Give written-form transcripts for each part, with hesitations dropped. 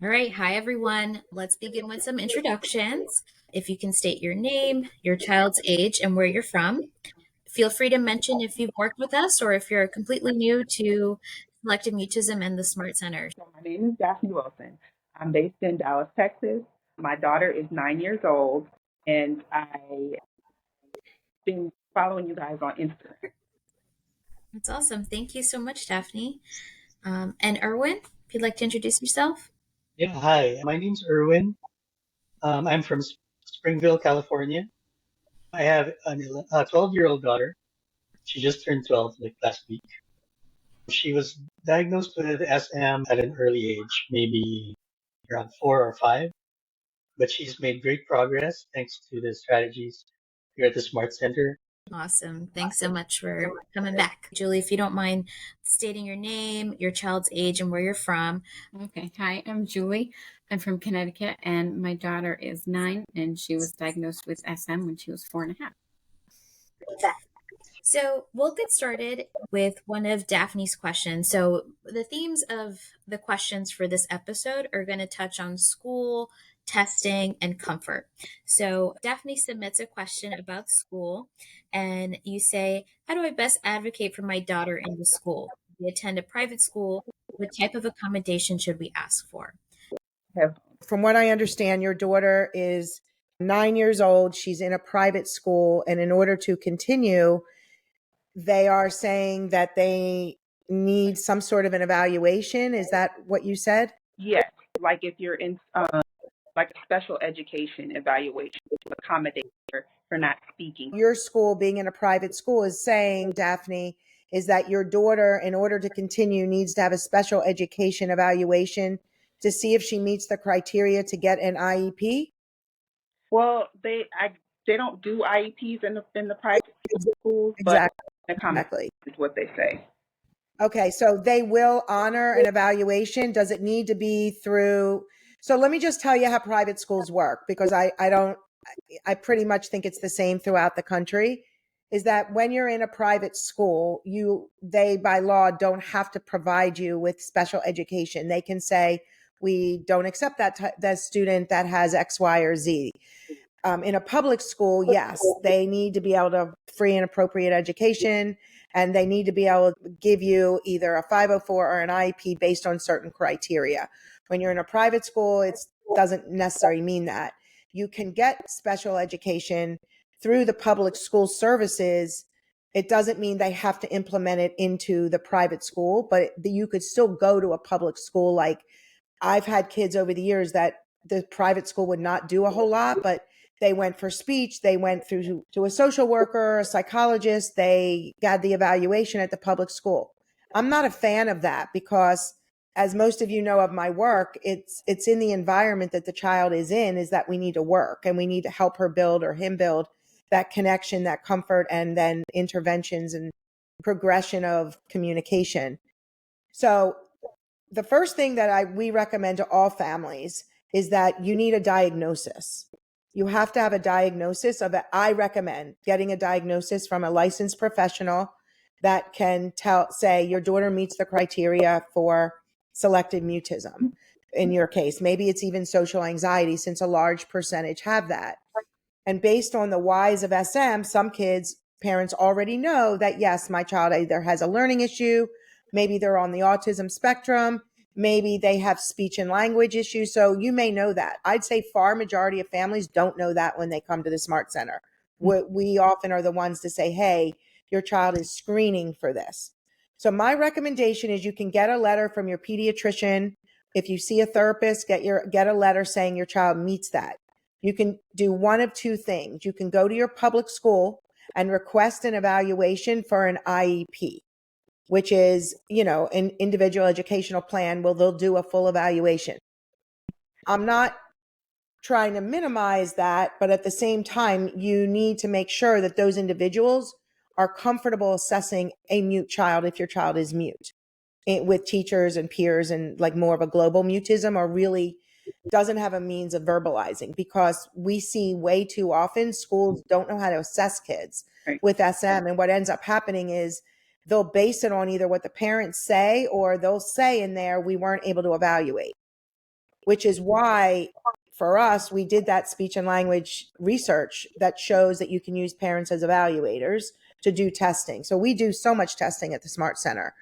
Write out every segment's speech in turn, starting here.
All right. Hi, everyone. Let's begin with some introductions. If you can state your name, your child's age, and where you're from. Feel free to mention if you've worked with us or if you're completely new to Selective Mutism and the Smart Center. So my name is Daphne Wilson. I'm based in Dallas, Texas. My daughter is 9 years old, and I've been following you guys on Instagram. That's awesome. Thank you so much, Daphne. And Erwin, if you'd like to introduce yourself. Yeah, hi. My name's Edwin. I'm from Springville, California. I have a 12-year-old daughter. She just turned 12 like last week. She was diagnosed with SM at an early age, maybe around 4 or 5, but she's made great progress thanks to the strategies here at the Smart Center. Awesome. Thanks so much for coming back. Julie, if you don't mind stating your name, your child's age, and where you're from. Okay. Hi, I'm Julie. I'm from Connecticut, and my daughter is 9, and she was diagnosed with SM when she was 4.5. So we'll get started with one of Daphne's questions. So the themes of the questions for this episode are going to touch on school, testing, and comfort. So Daphne submits a question about school, and you say, how do I best advocate for my daughter in the school? We attend a private school. What type of accommodation should we ask for? From what I understand, your daughter is 9 years old. She's in a private school, and in order to continue, they are saying that they need some sort of an evaluation. Is that what you said? Yes, like if you're in like a special education evaluation to accommodate her for not speaking. Your school, being in a private school, is saying, Daphne, is that your daughter, in order to continue, needs to have a special education evaluation to see if she meets the criteria to get an IEP? Well, they don't do IEPs in the private schools, but Exactly. is what they say. Okay, so they will honor an evaluation. Does it need to be through? So let me just tell you how private schools work, because I pretty much think it's the same throughout the country. Is that when you're in a private school, they by law don't have to provide you with special education. They can say, we don't accept that student that has X, Y, or Z. In a public school, yes, they need to be able to free and appropriate education, and they need to be able to give you either a 504 or an IEP based on certain criteria. When you're in a private school, it doesn't necessarily mean that. You can get special education through the public school services. It doesn't mean they have to implement it into the private school, but you could still go to a public school. Like, I've had kids over the years that the private school would not do a whole lot, but they went for speech, they went through to a social worker, a psychologist, they got the evaluation at the public school. I'm not a fan of that because, as most of you know of my work, it's in the environment that the child is in, is that we need to work and we need to help her build or him build that connection, that comfort, and then interventions and progression of communication. So the first thing that we recommend to all families is that you need a diagnosis. You have to have a diagnosis of it. I recommend getting a diagnosis from a licensed professional that can say your daughter meets the criteria for selective mutism. In your case, maybe it's even social anxiety, since a large percentage have that. And based on the whys of SM, some parents already know that, yes, my child either has a learning issue, maybe they're on the autism spectrum, maybe they have speech and language issues. So you may know that. I'd say far majority of families don't know that when they come to the Smart Center. We often are the ones to say, hey, your child is screening for this. So my recommendation is you can get a letter from your pediatrician. If you see a therapist, get a letter saying your child meets that. You can do one of two things. You can go to your public school and request an evaluation for an IEP, which is, an individual educational plan. Well, they'll do a full evaluation. I'm not trying to minimize that, but at the same time, you need to make sure that those individuals are comfortable assessing a mute child if your child is mute, with teachers and peers, and like more of a global mutism, or really doesn't have a means of verbalizing, because we see way too often schools don't know how to assess kids with SM. And what ends up happening is they'll base it on either what the parents say, or they'll say in there, we weren't able to evaluate. which is why for us, we did that speech and language research that shows that you can use parents as evaluators to do testing. So we do so much testing at the Smart Center.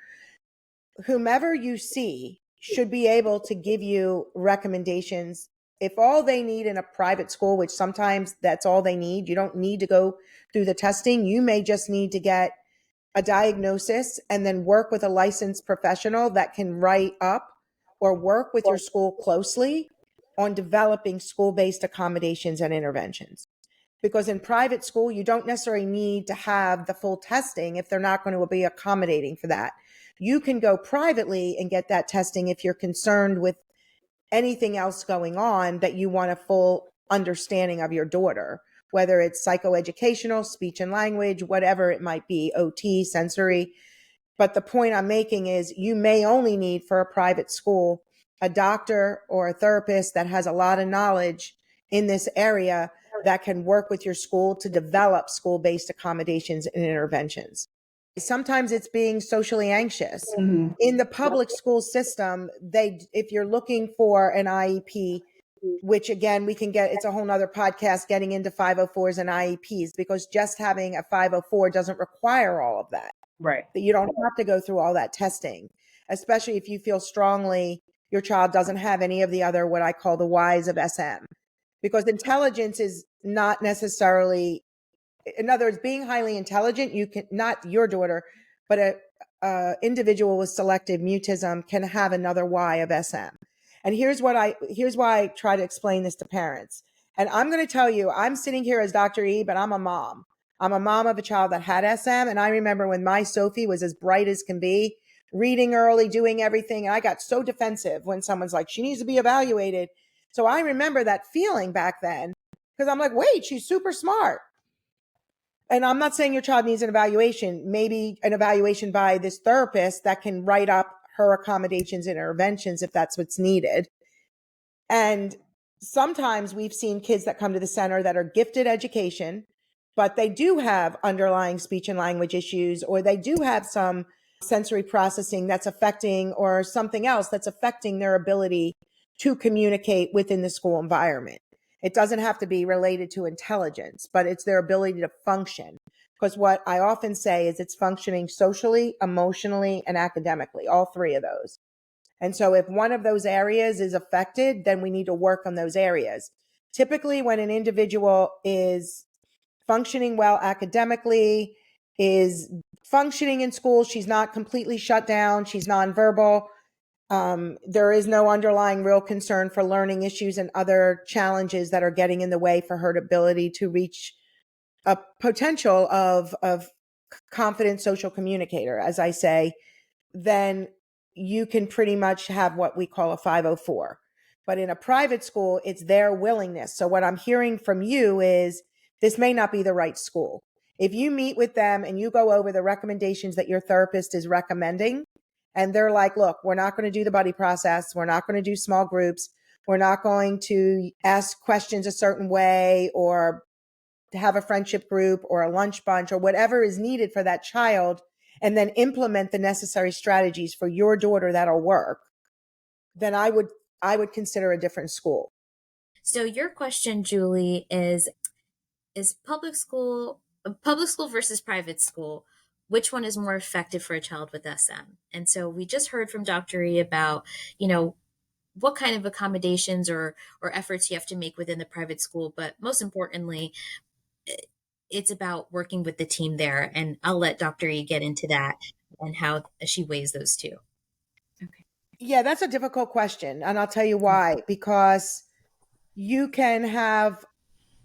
Whomever you see should be able to give you recommendations. If all they need in a private school, which sometimes that's all they need, you don't need to go through the testing. You may just need to get a diagnosis and then work with a licensed professional that can write up or work with your school closely on developing school-based accommodations and interventions. Because in private school, you don't necessarily need to have the full testing if they're not going to be accommodating for that. You can go privately and get that testing if you're concerned with anything else going on that you want a full understanding of your daughter, whether it's psychoeducational, speech and language, whatever it might be, OT, sensory. But the point I'm making is you may only need for a private school a doctor or a therapist that has a lot of knowledge in this area that can work with your school to develop school-based accommodations and interventions. Sometimes it's being socially anxious. Mm-hmm. In the public school system, if you're looking for an IEP, which again, we can get, it's a whole nother podcast getting into 504s and IEPs, because just having a 504 doesn't require all of that. Right. That you don't have to go through all that testing, especially if you feel strongly your child doesn't have any of the other, what I call the Ys of SM. Because intelligence is not necessarily, in other words, being highly intelligent, you can, not your daughter, but a individual with selective mutism can have another Y of SM. And here's why I try to explain this to parents. And I'm going to tell you, I'm sitting here as Dr. E, but I'm a mom. I'm a mom of a child that had SM. And I remember when my Sophie was as bright as can be, reading early, doing everything. And I got so defensive when someone's like, she needs to be evaluated. So I remember that feeling back then, because I'm like, wait, she's super smart. And I'm not saying your child needs an evaluation, maybe an evaluation by this therapist that can write up her accommodations and interventions if that's what's needed. And sometimes we've seen kids that come to the center that are gifted education, but they do have underlying speech and language issues, or they do have some sensory processing that's affecting, or something else that's affecting their ability to communicate within the school environment. It doesn't have to be related to intelligence, but it's their ability to function. Because what I often say is it's functioning socially, emotionally, and academically, all three of those. And so if one of those areas is affected, then we need to work on those areas. Typically, when an individual is functioning well academically, is functioning in school, she's not completely shut down, she's nonverbal, there is no underlying real concern for learning issues and other challenges that are getting in the way for her ability to reach a potential of confident social communicator, as I say, then you can pretty much have what we call a 504. But in a private school, it's their willingness. So what I'm hearing from you is this may not be the right school. If you meet with them and you go over the recommendations that your therapist is recommending, and they're like, look, we're not going to do the buddy process. We're not going to do small groups. We're not going to ask questions a certain way, or to have a friendship group or a lunch bunch or whatever is needed for that child, and then implement the necessary strategies for your daughter that'll work, then I would consider a different school. So your question, Julie, is public school versus private school, which one is more effective for a child with SM? And so we just heard from Dr. E about, what kind of accommodations or efforts you have to make within the private school. But most importantly, it's about working with the team there. And I'll let Dr. E get into that and how she weighs those two. Okay. Yeah, that's a difficult question. And I'll tell you why. Because you can have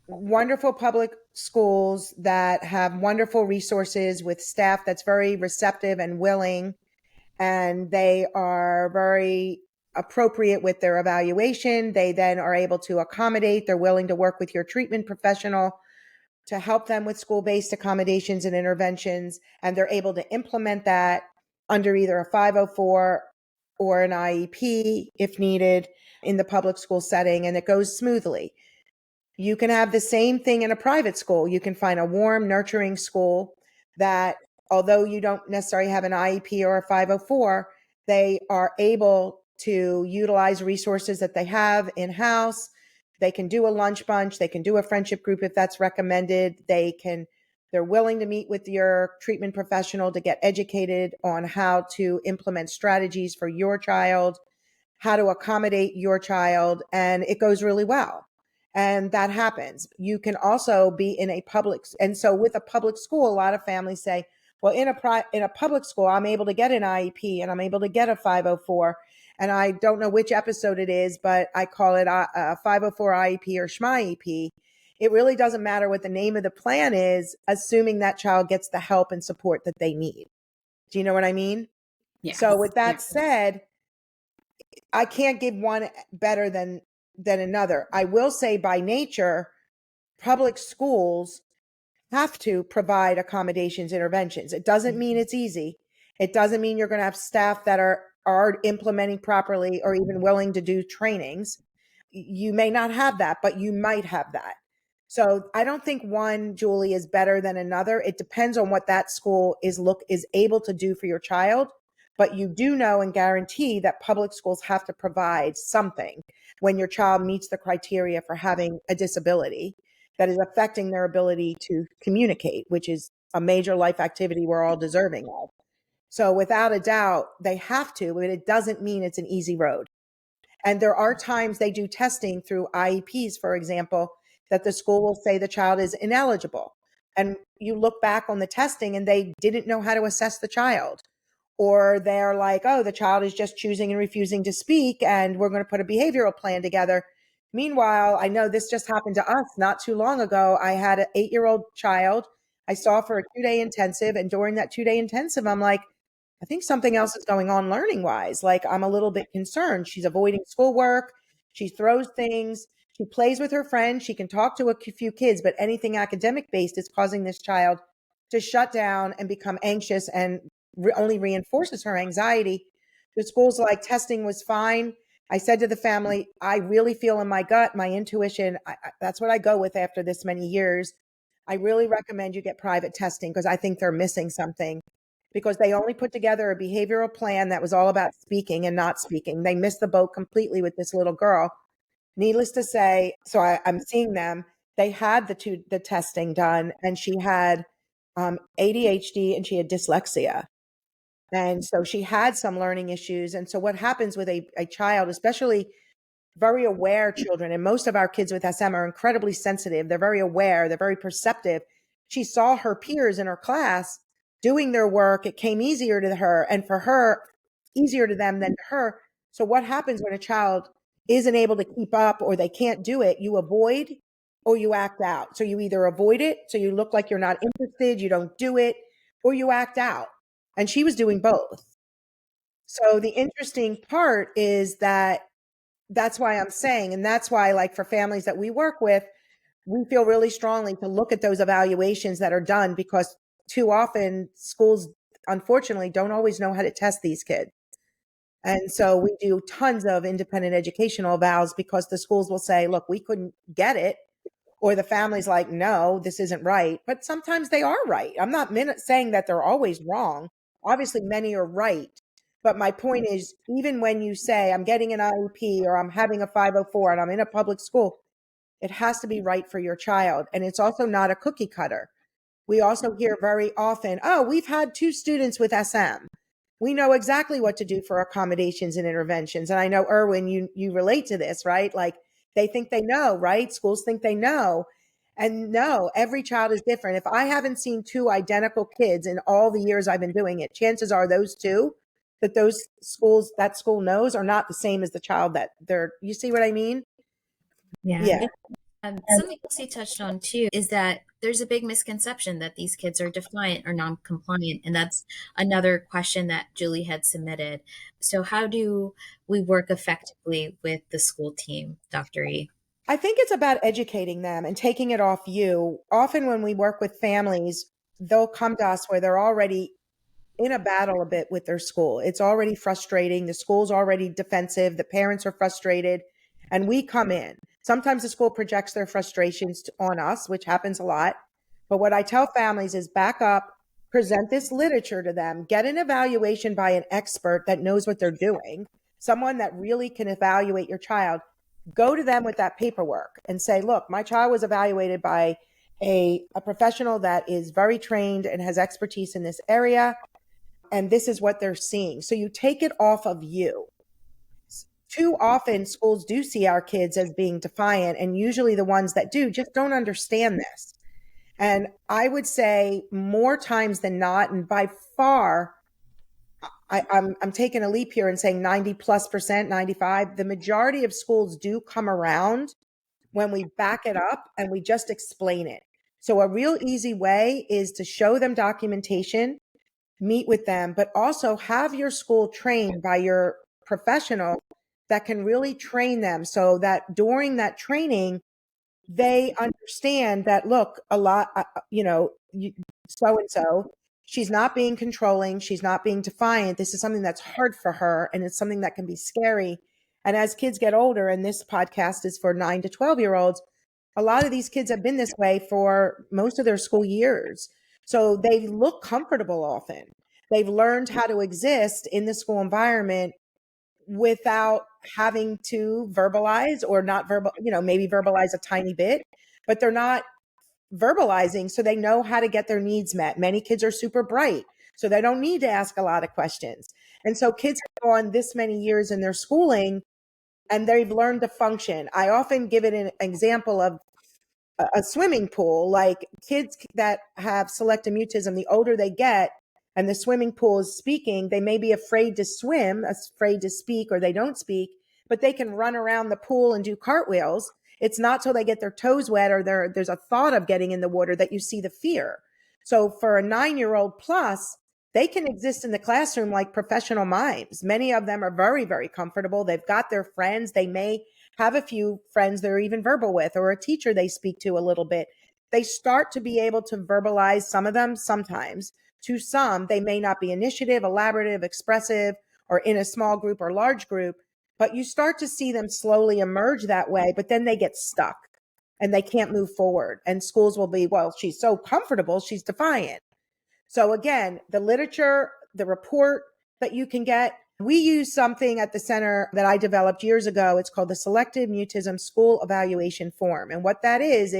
wonderful public schools that have wonderful resources with staff that's very receptive and willing, and they are very appropriate with their evaluation. They then are able to accommodate. They're willing to work with your treatment professional to help them with school-based accommodations and interventions, and they're able to implement that under either a 504 or an IEP if needed in the public school setting, and it goes smoothly. You can have the same thing in a private school. You can find a warm, nurturing school that, although you don't necessarily have an IEP or a 504, they are able to utilize resources that they have in-house. They can do a lunch bunch. They can do a friendship group if that's recommended. They're willing to meet with your treatment professional to get educated on how to implement strategies for your child, how to accommodate your child, and it goes really well. And that happens. You can also be in a public, and so with a public school, a lot of families say, well, in a public school, I'm able to get an IEP and I'm able to get a 504. And I don't know which episode it is, but I call it a 504 IEP or SHMIEP. It really doesn't matter what the name of the plan is, assuming that child gets the help and support that they need. Do you know what I mean? Yes. So with that said, I can't give one better than another. I will say by nature, public schools have to provide accommodations, interventions. It doesn't mean it's easy. It doesn't mean you're going to have staff that are implementing properly or even willing to do trainings. You may not have that, but you might have that. So I don't think one, Julie, is better than another. It depends on what that school is able to do for your child. But you do know and guarantee that public schools have to provide something when your child meets the criteria for having a disability that is affecting their ability to communicate, which is a major life activity we're all deserving of. So without a doubt, they have to, but it doesn't mean it's an easy road. And there are times they do testing through IEPs, for example, that the school will say the child is ineligible. And you look back on the testing and they didn't know how to assess the child. Or they're like, oh, the child is just choosing and refusing to speak, and we're going to put a behavioral plan together. Meanwhile, I know this just happened to us not too long ago. I had an 8-year-old child I saw for a 2-day intensive. And during that 2-day intensive, I'm like, I think something else is going on learning wise. Like, I'm a little bit concerned. She's avoiding schoolwork. She throws things. She plays with her friends. She can talk to a few kids, but anything academic based is causing this child to shut down and become anxious and only reinforces her anxiety. The school's like, testing was fine. I said to the family, I really feel in my gut, my intuition, that's what I go with after this many years. I really recommend you get private testing because I think they're missing something, because they only put together a behavioral plan that was all about speaking and not speaking. They missed the boat completely with this little girl. Needless to say, so I'm seeing them. They had the testing done, and she had ADHD and she had dyslexia. And so she had some learning issues. And so what happens with a child, especially very aware children, and most of our kids with SM are incredibly sensitive. They're very aware. They're very perceptive. She saw her peers in her class doing their work. It came easier to her, and for her, easier to them than to her. So what happens when a child isn't able to keep up or they can't do it? You avoid or you act out. So you either avoid it, so you look like you're not interested, you don't do it, or you act out. And she was doing both. So the interesting part is that's why I'm saying, and that's why, like, for families that we work with, we feel really strongly to look at those evaluations that are done, because too often schools, unfortunately, don't always know how to test these kids. And so we do tons of independent educational evals because the schools will say, look, we couldn't get it. Or the family's like, no, this isn't right. But sometimes they are right. I'm not saying that they're always wrong. Obviously, many are right. But my point is, even when you say I'm getting an IEP or I'm having a 504 and I'm in a public school, it has to be right for your child. And it's also not a cookie cutter. We also hear very often, oh, we've had 2 students with SM. We know exactly what to do for accommodations and interventions. And I know, Edwin, you relate to this, right? Like, they think they know, right? Schools think they know. And no, every child is different. If I haven't seen 2 identical kids in all the years I've been doing it, chances are those 2 that that school knows are not the same as the child that you see what I mean? Yeah. Something else you touched on too is that there's a big misconception that these kids are defiant or non-compliant, and that's another question that Julie had submitted. So how do we work effectively with the school team, Dr. E? I think it's about educating them and taking it off you. Often when we work with families, they'll come to us where they're already in a battle a bit with their school. It's already frustrating. The school's already defensive. The parents are frustrated, and we come in. Sometimes the school projects their frustrations on us, which happens a lot. But what I tell families is back up, present this literature to them, get an evaluation by an expert that knows what they're doing. someone that really can evaluate your child, go to them with that paperwork and say, look, my child was evaluated by a professional that is very trained and has expertise in this area, and this is what they're seeing. So you take it off of you. Too often schools do see our kids as being defiant, and usually the ones that do just don't understand this. And I would say more times than not, and by far, I'm taking a leap here and saying 90+%, 95, the majority of schools do come around when we back it up and we just explain it. So a real easy way is to show them documentation, meet with them, but also have your school trained by your professional that can really train them so that during that training, they understand that, look, a lot, so-and-so, she's not being controlling. She's not being defiant. This is something that's hard for her, and it's something that can be scary. And as kids get older, and this podcast is for 9 to 12-year-olds, a lot of these kids have been this way for most of their school years. So they look comfortable often. They've learned how to exist in the school environment without having to verbalize or not maybe verbalize a tiny bit, but they're not verbalizing, so they know how to get their needs met. Many kids are super bright, so they don't need to ask a lot of questions. And so kids have gone this many years in their schooling and they've learned to function. I often give it an example of a swimming pool. Like kids that have selective mutism, the older they get and the swimming pool is speaking, they may be afraid to swim, afraid to speak, or they don't speak, but they can run around the pool and do cartwheels. It's not till they get their toes wet or there's a thought of getting in the water that you see the fear. So for a 9-year-old plus, they can exist in the classroom like professional mimes. Many of them are very, very comfortable. They've got their friends. They may have a few friends they're even verbal with, or a teacher they speak to a little bit. They start to be able to verbalize, some of them sometimes. To some, they may not be initiative, elaborative, expressive, or in a small group or large group, but you start to see them slowly emerge that way, but then they get stuck and they can't move forward. And schools will be, well, she's so comfortable, she's defiant. So again, the literature, the report that you can get, we use something at the center that I developed years ago. It's called the Selective Mutism School Evaluation Form. And what that is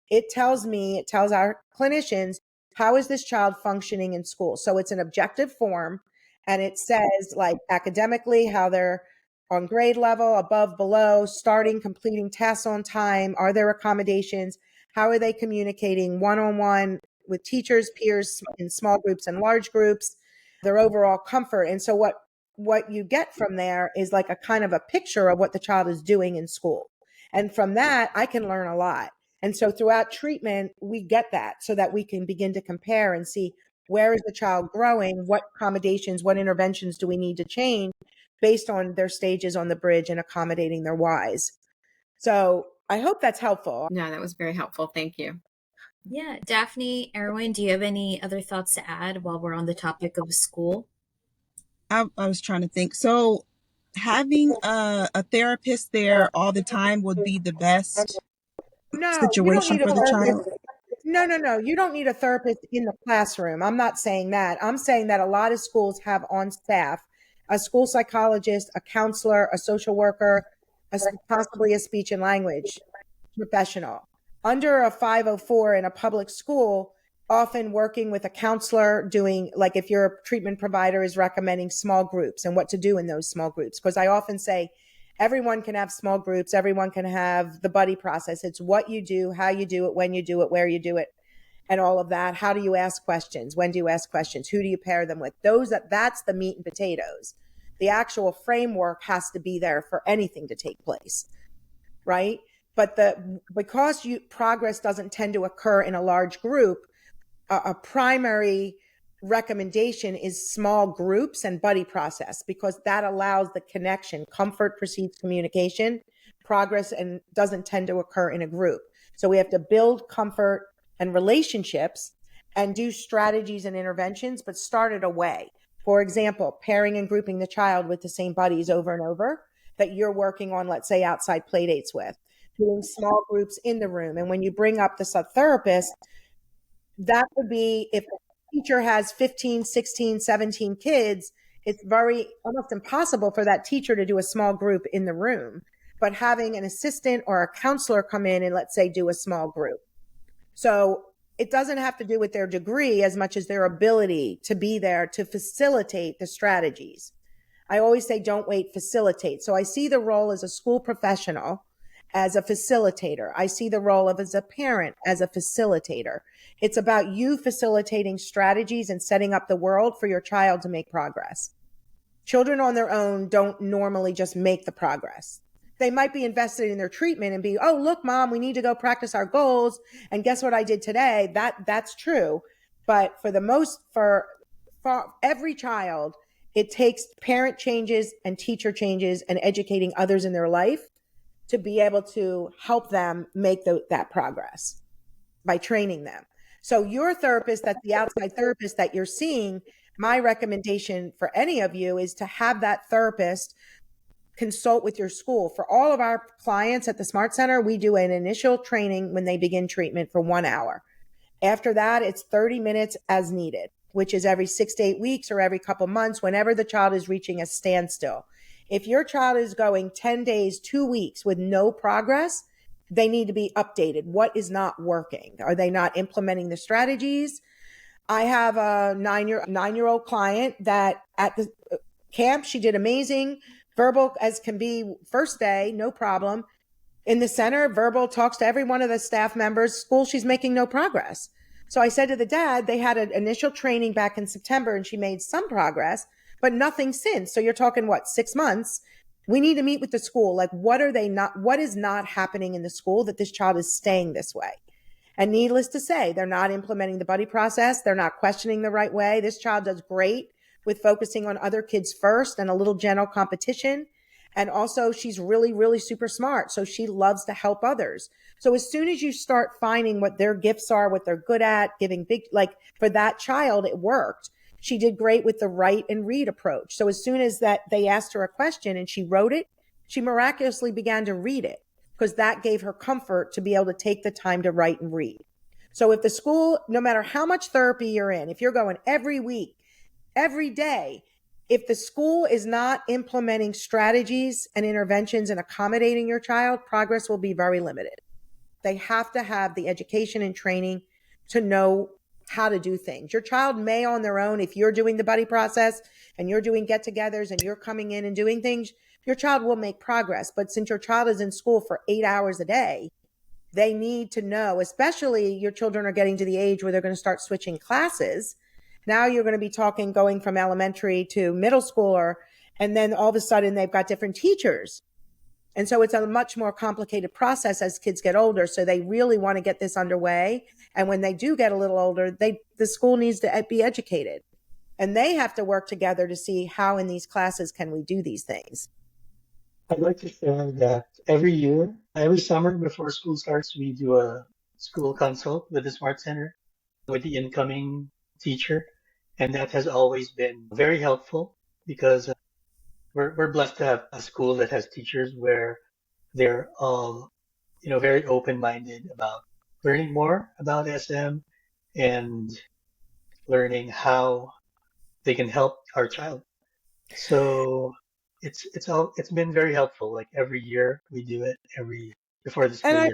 it tells our clinicians, how is this child functioning in school? So it's an objective form, and it says like academically, how they're on grade level, above, below, starting, completing tasks on time. Are there accommodations? How are they communicating one-on-one with teachers, peers, in small groups and large groups, their overall comfort? And so what you get from there is like a kind of a picture of what the child is doing in school. And from that, I can learn a lot. And so throughout treatment, we get that so that we can begin to compare and see, where is the child growing? What accommodations, what interventions do we need to change based on their stages on the bridge and accommodating their whys? So I hope that's helpful. No, that was very helpful. Thank you. Yeah. Daphne, Erwin, do you have any other thoughts to add while we're on the topic of school? I was trying to think. So having a therapist there all the time would be the best No, you don't situation need a for the child. therapist. No. You don't need a therapist in the classroom. I'm not saying that. I'm saying that a lot of schools have on staff a school psychologist, a counselor, a social worker, possibly a speech and language professional. Under a 504 in a public school, often working with a counselor, doing, like if your treatment provider is recommending small groups and what to do in those small groups. Because I often say, everyone can have small groups. Everyone can have the buddy process. It's what you do, how you do it, when you do it, where you do it, and all of that. How do you ask questions? When do you ask questions? Who do you pair them with? That's the meat and potatoes. The actual framework has to be there for anything to take place, right? But because progress doesn't tend to occur in a large group, a primary recommendation is small groups and buddy process, because that allows the connection. Comfort precedes communication. Progress and doesn't tend to occur in a group. So we have to build comfort and relationships and do strategies and interventions, but start it away. For example, pairing and grouping the child with the same buddies over and over that you're working on, let's say, outside play dates with, doing small groups in the room. And when you bring up the subtherapist, that would be if a teacher has 15, 16, 17 kids, it's very almost impossible for that teacher to do a small group in the room, but having an assistant or a counselor come in and, let's say, do a small group. So it doesn't have to do with their degree as much as their ability to be there to facilitate the strategies. I always say, don't wait, facilitate. So I see the role as a school professional, as a facilitator. I see the role of as a parent, as a facilitator. It's about you facilitating strategies and setting up the world for your child to make progress. Children on their own don't normally just make the progress. They might be invested in their treatment and be, oh, look, mom, we need to go practice our goals. And guess what I did today? That's true. But for every child, it takes parent changes and teacher changes and educating others in their life to be able to help them make that progress by training them. So your therapist, that's the outside therapist that you're seeing, my recommendation for any of you is to have that therapist consult with your school. For all of our clients at the Smart Center, we do an initial training when they begin treatment for 1 hour. After that, it's 30 minutes as needed, which is every 6 to 8 weeks or every couple months, whenever the child is reaching a standstill. If your child is going 10 days, 2 weeks with no progress, they need to be updated. What is not working? Are they not implementing the strategies? I have a nine-year-old client that at the camp, she did amazing, verbal as can be, first day, no problem. In the center, verbal, talks to every one of the staff members. School, she's making no progress. So I said to the dad, they had an initial training back in September and she made some progress, but nothing since. So you're talking, 6 months? We need to meet with the school. Like, what is not happening in the school that this child is staying this way? And needless to say, they're not implementing the buddy process. They're not questioning the right way. This child does great with focusing on other kids first and a little gentle competition. And also she's really, really super smart. So she loves to help others. So as soon as you start finding what their gifts are, what they're good at, giving big, like for that child, it worked. She did great with the write and read approach. So as soon as that they asked her a question and she wrote it, she miraculously began to read it because that gave her comfort to be able to take the time to write and read. So if the school, no matter how much therapy you're in, if you're going every week, every day, if the school is not implementing strategies and interventions and accommodating your child, progress will be very limited. They have to have the education and training to know how to do things. Your child may on their own, if you're doing the buddy process and you're doing get-togethers and you're coming in and doing things, your child will make progress. But since your child is in school for 8 hours a day, they need to know, especially your children are getting to the age where they're going to start switching classes. Now you're going to be talking going from elementary to middle schooler, and then all of a sudden they've got different teachers. And so it's a much more complicated process as kids get older. So they really want to get this underway. And when they do get a little older, the school needs to be educated. And they have to work together to see how in these classes can we do these things. I'd like to share that every summer before school starts, we do a school consult with the Smart Center with the incoming teacher. And that has always been very helpful because we're blessed to have a school that has teachers where they're all, very open-minded about learning more about SM and learning how they can help our child. So it's been very helpful. Like every year we do it before the school year.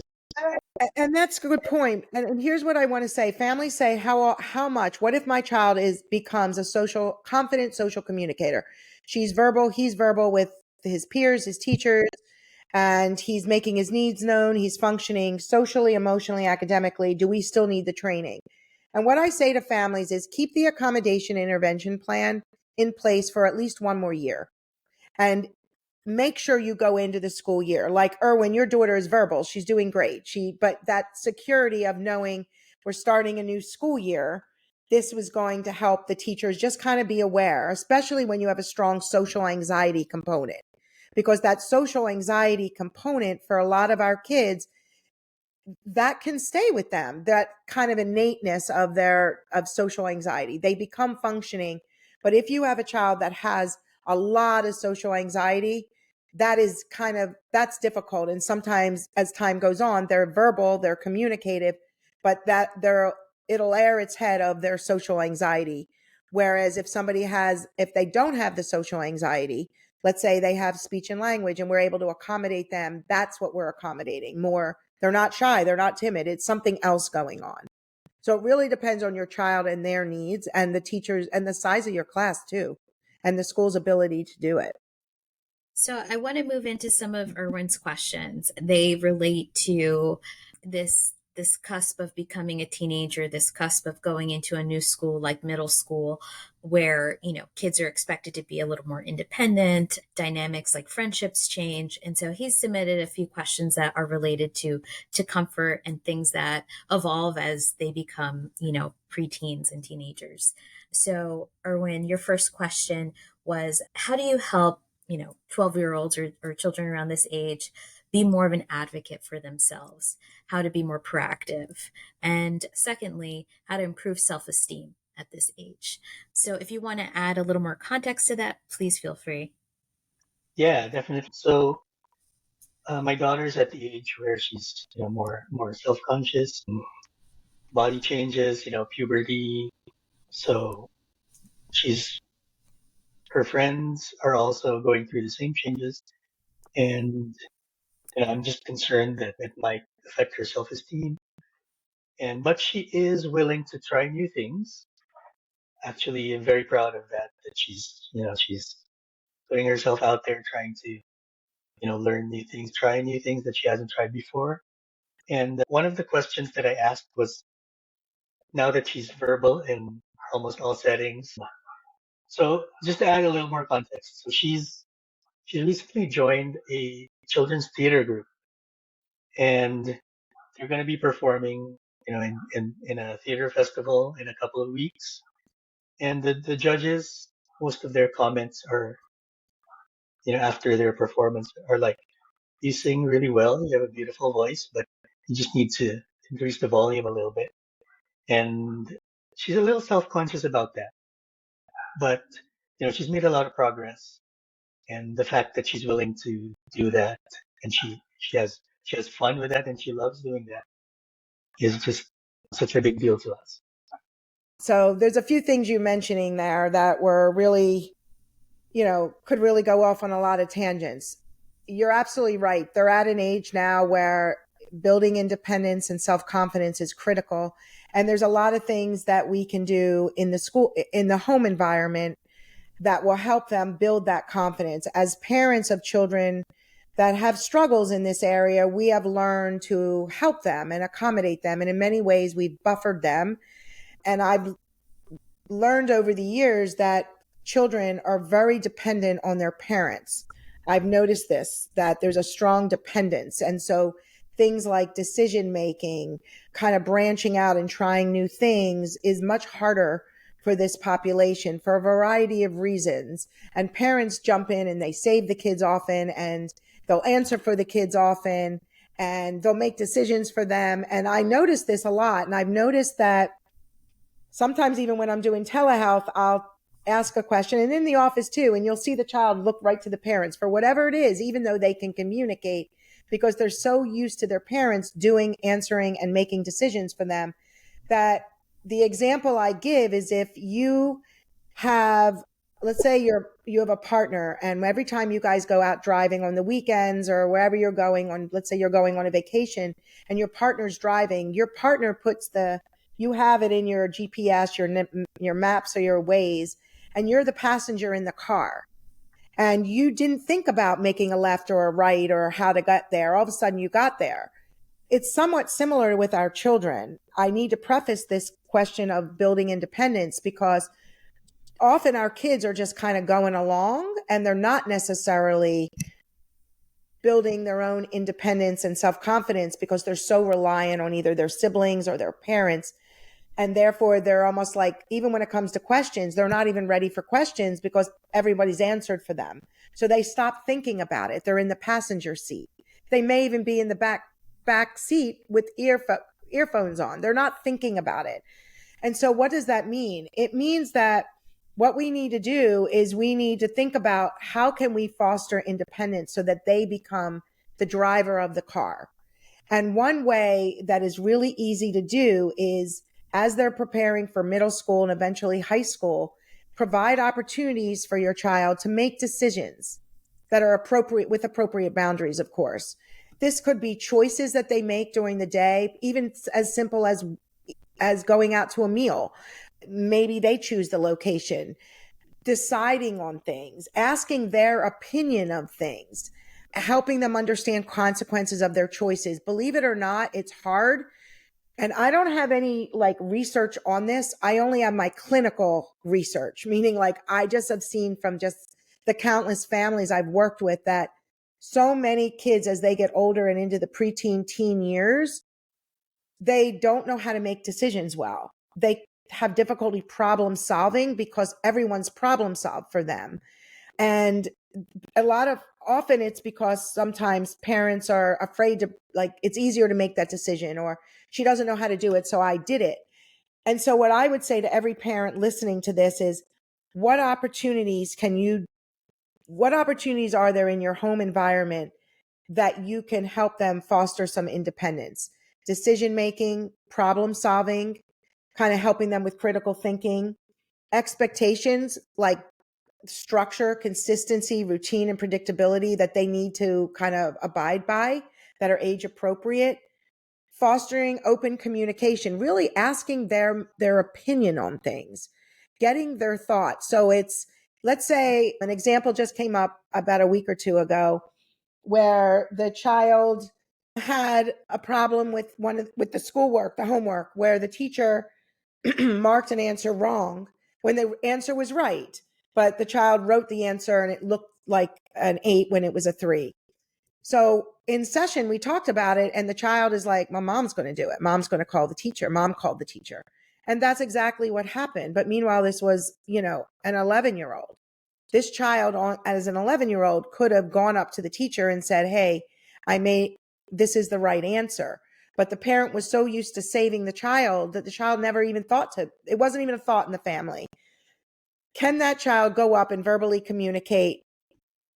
And that's a good point. And here's what I want to say. Families say, how much? What if my child becomes a confident social communicator? She's verbal, he's verbal with his peers, his teachers, and he's making his needs known. He's functioning socially, emotionally, academically. Do we still need the training? And what I say to families is keep the accommodation intervention plan in place for at least 1 more year. And make sure you go into the school year. Like Erwin, your daughter is verbal. She's doing great. But that security of knowing we're starting a new school year, this was going to help the teachers just kind of be aware, especially when you have a strong social anxiety component, because that social anxiety component for a lot of our kids, that can stay with them, that kind of innateness of social anxiety. They become functioning. But if you have a child that has a lot of social anxiety, that's difficult. And sometimes as time goes on, they're verbal, they're communicative, but it'll air its head of their social anxiety. Whereas if they don't have the social anxiety, let's say they have speech and language and we're able to accommodate them, that's what we're accommodating more. They're not shy. They're not timid. It's something else going on. So it really depends on your child and their needs and the teachers and the size of your class too, and the school's ability to do it. So I want to move into some of Erwin's questions. They relate to this cusp of becoming a teenager, this cusp of going into a new school like middle school, where, kids are expected to be a little more independent, dynamics like friendships change. And so he's submitted a few questions that are related to comfort and things that evolve as they become, preteens and teenagers. So Erwin, your first question was, how do you help 12-year-olds or children around this age be more of an advocate for themselves, how to be more proactive, and secondly, how to improve self-esteem at this age. So if you want to add a little more context to that, please feel free. Yeah, definitely. So my daughter's at the age where she's more self-conscious, and body changes, puberty. So she's her friends are also going through the same changes, and I'm just concerned that it might affect her self-esteem. But she is willing to try new things. Actually, I'm very proud of that. That she's putting herself out there, trying to learn new things, try new things that she hasn't tried before. And one of the questions that I asked was, now that she's verbal in almost all settings. So just to add a little more context, so she's recently joined a children's theater group, and they're going to be performing, in a theater festival in a couple of weeks. And the judges, most of their comments are, after their performance, are like, you sing really well, you have a beautiful voice, but you just need to increase the volume a little bit. And she's a little self-conscious about that. But, she's made a lot of progress. And the fact that she's willing to do that, and she has fun with that, and she loves doing that, is just such a big deal to us. So there's a few things you mentioning there that were really, could really go off on a lot of tangents. You're absolutely right. They're at an age now where building independence and self-confidence is critical. And there's a lot of things that we can do in the home environment that will help them build that confidence. As parents of children that have struggles in this area, we have learned to help them and accommodate them. And in many ways, we've buffered them. And I've learned over the years that children are very dependent on their parents. I've noticed this, that there's a strong dependence. And so things like decision making, kind of branching out and trying new things is much harder for this population for a variety of reasons. And parents jump in and they save the kids often, and they'll answer for the kids often, and they'll make decisions for them. And I notice this a lot. And I've noticed that sometimes even when I'm doing telehealth, I'll ask a question, and in the office too, and you'll see the child look right to the parents for whatever it is, even though they can communicate, because they're so used to their parents doing, answering, and making decisions for them. That the example I give is, if you have, let's say you have a partner, and every time you guys go out driving on the weekends or wherever you're going on, let's say you're going on a vacation and your partner's driving, your partner you have it in your GPS, your maps or your Waze, and you're the passenger in the car. And you didn't think about making a left or a right or how to get there. All of a sudden you got there. It's somewhat similar with our children. I need to preface this question of building independence because often our kids are just kind of going along and they're not necessarily building their own independence and self-confidence because they're so reliant on either their siblings or their parents. And therefore, they're almost like, even when it comes to questions, they're not even ready for questions because everybody's answered for them. So they stop thinking about it. They're in the passenger seat. They may even be in the back seat with earphones on. They're not thinking about it. And so what does that mean? It means that what we need to do is we need to think about how can we foster independence so that they become the driver of the car. And one way that is really easy to do is, as they're preparing for middle school and eventually high school, provide opportunities for your child to make decisions that are appropriate, with appropriate boundaries, of course. This could be choices that they make during the day, even as simple as going out to a meal. Maybe they choose the location, deciding on things, asking their opinion of things, helping them understand consequences of their choices. Believe it or not, it's hard. And I don't have any like research on this. I only have my clinical research, meaning like I just have seen from just the countless families I've worked with that so many kids, as they get older and into the preteen, teen years, they don't know how to make decisions well. They have difficulty problem solving because everyone's problem solved for them. And often it's because sometimes parents are afraid to, like, it's easier to make that decision, or she doesn't know how to do it, so I did it. And so what I would say to every parent listening to this is, what opportunities are there in your home environment that you can help them foster some independence, decision making, problem solving, kind of helping them with critical thinking, expectations like structure, consistency, routine, and predictability that they need to kind of abide by that are age appropriate, fostering open communication, really asking their opinion on things, getting their thoughts. So it's, let's say an example just came up about a week or two ago where the child had a problem with with the schoolwork, the homework, where the teacher marked an answer wrong when the answer was right, but the child wrote the answer and it looked like an 8 when it was a 3. So in session, we talked about it, and the child is like, my mom's going to do it. Mom's going to call the teacher. Mom called the teacher. And that's exactly what happened. But meanwhile, this was, an 11-year-old. This child, as an 11-year-old, could have gone up to the teacher and said, hey, this is the right answer. But the parent was so used to saving the child that the child never even it wasn't even a thought in the family. Can that child go up and verbally communicate,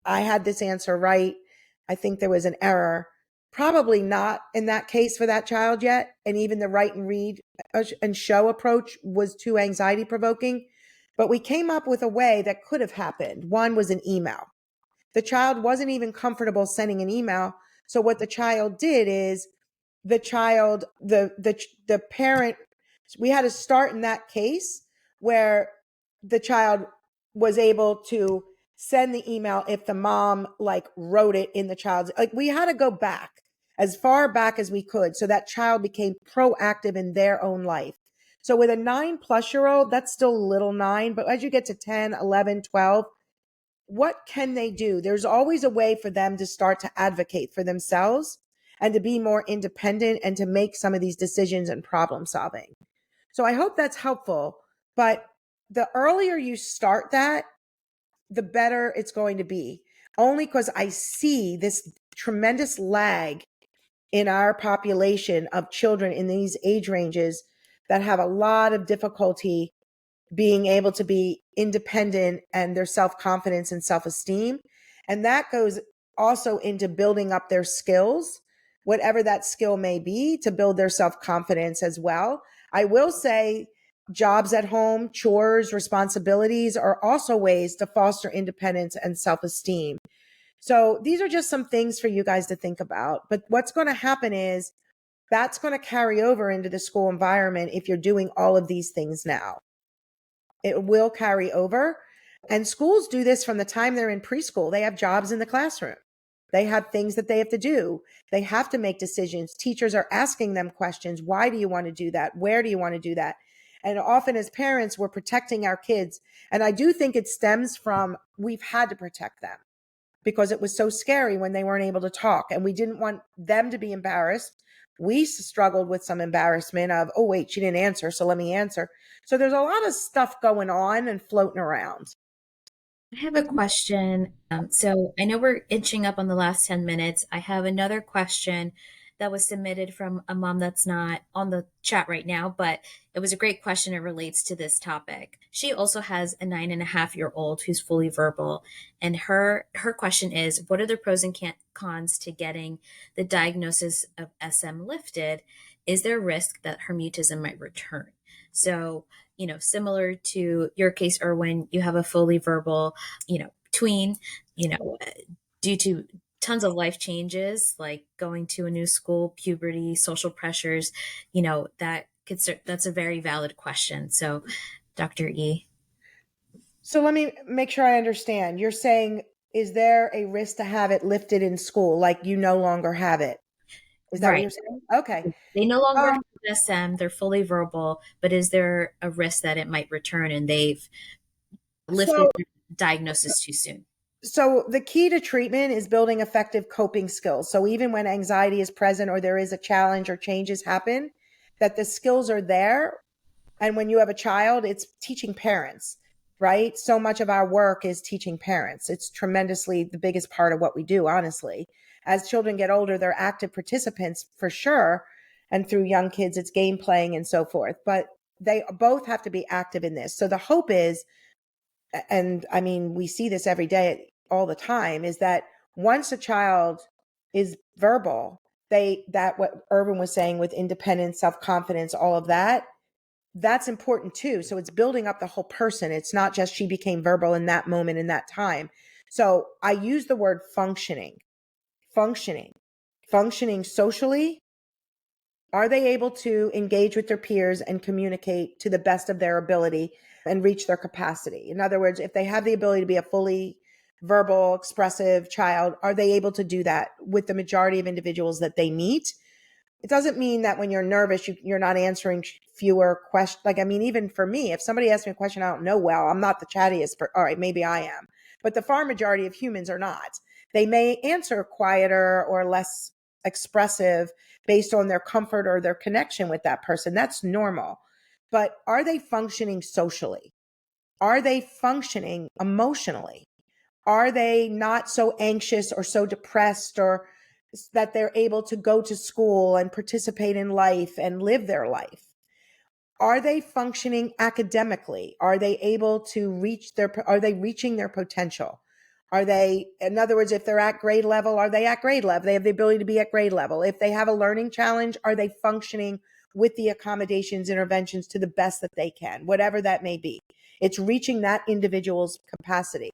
I had this answer right, I think there was an error? Probably not in that case for that child yet. And even the write and read and show approach was too anxiety provoking. But we came up with a way that could have happened. One was an email. The child wasn't even comfortable sending an email. So what the child did is the parent, we had to start in that case where the child was able to send the email if the mom wrote it in the child's, we had to go back as far back as we could so that child became proactive in their own life. So with a 9+-year-old, that's still a little 9, but as you get to 10, 11, 12, what can they do? There's always a way for them to start to advocate for themselves and to be more independent and to make some of these decisions and problem solving. So I hope that's helpful. But the earlier you start that, the better it's going to be. Only because I see this tremendous lag in our population of children in these age ranges that have a lot of difficulty being able to be independent and their self-confidence and self-esteem. And that goes also into building up their skills, whatever that skill may be, to build their self-confidence as well. I will say jobs at home, chores, responsibilities are also ways to foster independence and self-esteem. So these are just some things for you guys to think about. But what's going to happen is that's going to carry over into the school environment if you're doing all of these things now. It will carry over. And schools do this from the time they're in preschool. They have jobs in the classroom. They have things that they have to do. They have to make decisions. Teachers are asking them questions. Why do you want to do that? Where do you want to do that? And often as parents, we're protecting our kids. And I do think it stems from we've had to protect them because it was so scary when they weren't able to talk. And we didn't want them to be embarrassed. We struggled with some embarrassment of, oh, wait, she didn't answer, so let me answer. So there's a lot of stuff going on and floating around. I have a question. So I know we're inching up on the last 10 minutes. I have another question that was submitted from a mom that's not on the chat right now, but it was a great question. It relates to this topic. She also has a 9.5-year-old who's fully verbal. And her question is, what are the pros and cons to getting the diagnosis of SM lifted? Is there a risk that her mutism might return? So, similar to your case, Erwin, you have a fully verbal, tween, due to tons of life changes, like going to a new school, puberty, social pressures, that's a very valid question. So, Dr. E. So let me make sure I understand. You're saying, is there a risk to have it lifted in school, like you no longer have it? Is that what Right. you're saying? Okay. They no longer have SM, they're fully verbal, but is there a risk that it might return and they've lifted So, the diagnosis too soon? so the key to treatment is building effective coping skills. So even when anxiety is present or there is a challenge or changes happen, that the skills are there. And when you have a child, it's teaching parents, right? So much of our work is teaching parents. It's tremendously the biggest part of what we do, honestly. As children get older, they're active participants for sure. And through young kids, it's game playing and so forth. But they both have to be active in this. So the hope is, and I mean, we see this every day, all the time, is that once a child is verbal, that what Irvin was saying with independence, self-confidence, all of that, that's important too. So it's building up the whole person. It's not just she became verbal in that moment, in that time. So I use the word functioning socially. Are they able to engage with their peers and communicate to the best of their ability and reach their capacity? In other words, if they have the ability to be a fully verbal, expressive child, are they able to do that with the majority of individuals that they meet? It doesn't mean that when you're nervous, you're not answering fewer questions. Like, I mean, even for me, if somebody asks me a question I don't know well, I'm not the chattiest, all right, maybe I am. But the far majority of humans are not. They may answer quieter or less expressive based on their comfort or their connection with that person. That's normal. But are they functioning socially? Are they functioning emotionally? Are they not so anxious or so depressed or that they're able to go to school and participate in life and live their life? Are they functioning academically? Are they able to are they reaching their potential? Are they, in other words, if they're at grade level, are they at grade level? They have the ability to be at grade level. If they have a learning challenge, are they functioning with the accommodations, interventions to the best that they can, whatever that may be? It's reaching that individual's capacity.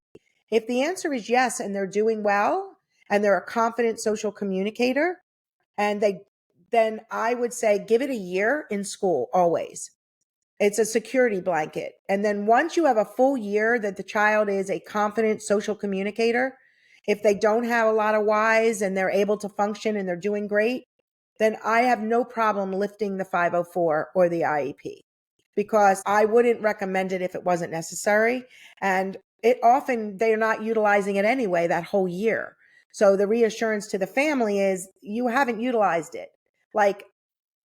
If the answer is yes, and they're doing well, and they're a confident social communicator, and then I would say give it a year in school always. It's a security blanket. And then once you have a full year that the child is a confident social communicator, if they don't have a lot of whys and they're able to function and they're doing great, then I have no problem lifting the 504 or the IEP, because I wouldn't recommend it if it wasn't necessary. And it often, they're not utilizing it anyway that whole year. So the reassurance to the family is you haven't utilized it. Like,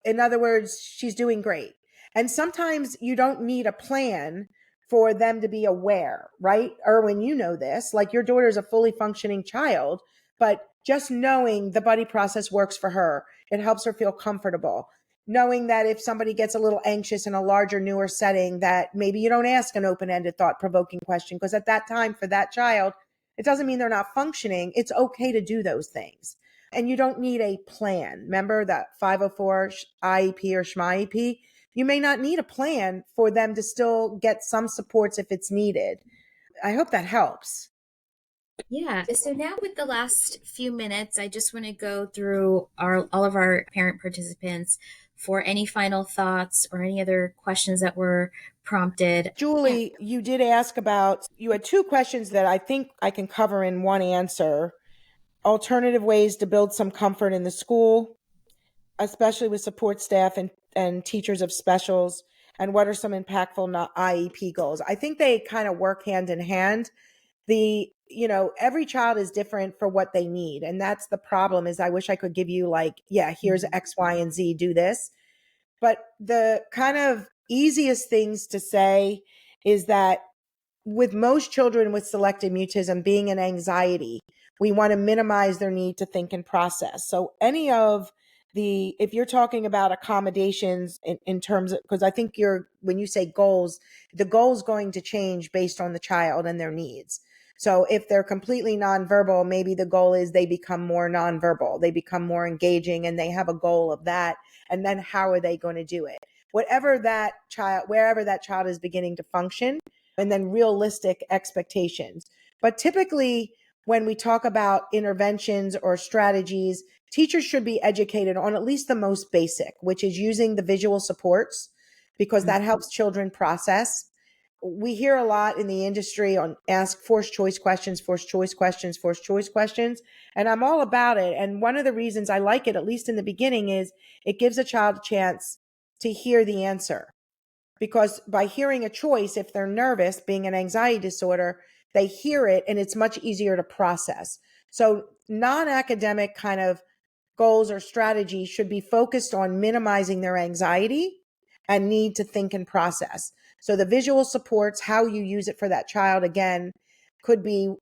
in other words, she's doing great. And sometimes you don't need a plan for them to be aware, right? Erwin, you know this, like your daughter's a fully functioning child, but just knowing the buddy process works for her, it helps her feel comfortable. Knowing that if somebody gets a little anxious in a larger, newer setting, that maybe you don't ask an open-ended, thought-provoking question, because at that time for that child, it doesn't mean they're not functioning. It's okay to do those things. And you don't need a plan. Remember that 504 IEP or SHMIEP? You may not need a plan for them to still get some supports if it's needed. I hope that helps. Yeah. So now with the last few minutes, I just want to go through all of our parent participants for any final thoughts or any other questions that were prompted. Julie, you did ask about, you had two questions that I think I can cover in one answer. Alternative ways to build some comfort in the school, especially with support staff and teachers of specials, and what are some impactful IEP goals? I think they kind of work hand in hand. Every child is different for what they need. And that's the problem, is I wish I could give you like, yeah, here's X, Y, and Z, do this. But the kind of easiest things to say is that with most children with selective mutism being in anxiety, we want to minimize their need to think and process. So any of if you're talking about accommodations in terms of, because I think when you say goals, the goal is going to change based on the child and their needs. So if they're completely nonverbal, maybe the goal is they become more nonverbal, they become more engaging, and they have a goal of that. And then how are they going to do it? wherever that child is beginning to function, and then realistic expectations. But typically, when we talk about interventions or strategies, teachers should be educated on at least the most basic, which is using the visual supports, because that helps children process. We hear a lot in the industry on ask forced choice questions, forced choice questions, forced choice questions. And I'm all about it. And one of the reasons I like it, at least in the beginning, is it gives a child a chance to hear the answer. Because by hearing a choice, if they're nervous, being an anxiety disorder, they hear it and it's much easier to process. So non-academic kind of goals or strategies should be focused on minimizing their anxiety and need to think and process. So the visual supports, how you use it for that child, again, could be,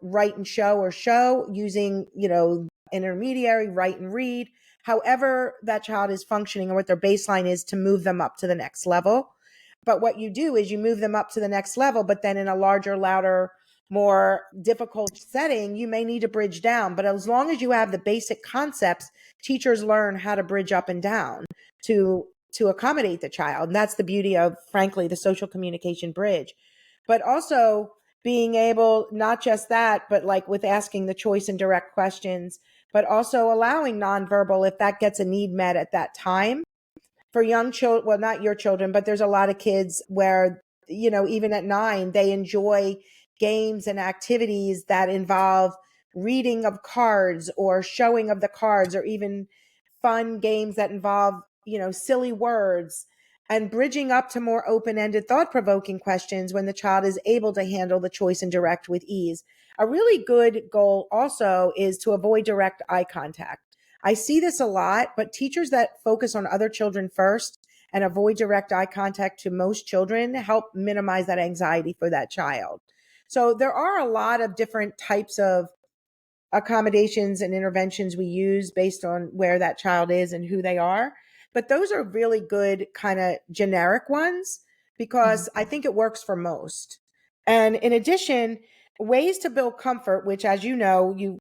write and show, or show using, intermediary, write and read, however that child is functioning or what their baseline is to move them up to the next level. But what you do is you move them up to the next level, but then in a larger, louder, more difficult setting, you may need to bridge down. But as long as you have the basic concepts, teachers learn how to bridge up and down to accommodate the child. And that's the beauty of, frankly, the social communication bridge. But also being able, not just that, but like with asking the choice and direct questions, but also allowing nonverbal if that gets a need met at that time. For young children, well, not your children, but there's a lot of kids where, even at 9, they enjoy games and activities that involve reading of cards or showing of the cards, or even fun games that involve, silly words, and bridging up to more open-ended, thought-provoking questions when the child is able to handle the choice and direct with ease. A really good goal also is to avoid direct eye contact. I see this a lot, but teachers that focus on other children first and avoid direct eye contact to most children help minimize that anxiety for that child. So there are a lot of different types of accommodations and interventions we use based on where that child is and who they are. But those are really good kind of generic ones, because I think it works for most. And in addition, ways to build comfort, which, as you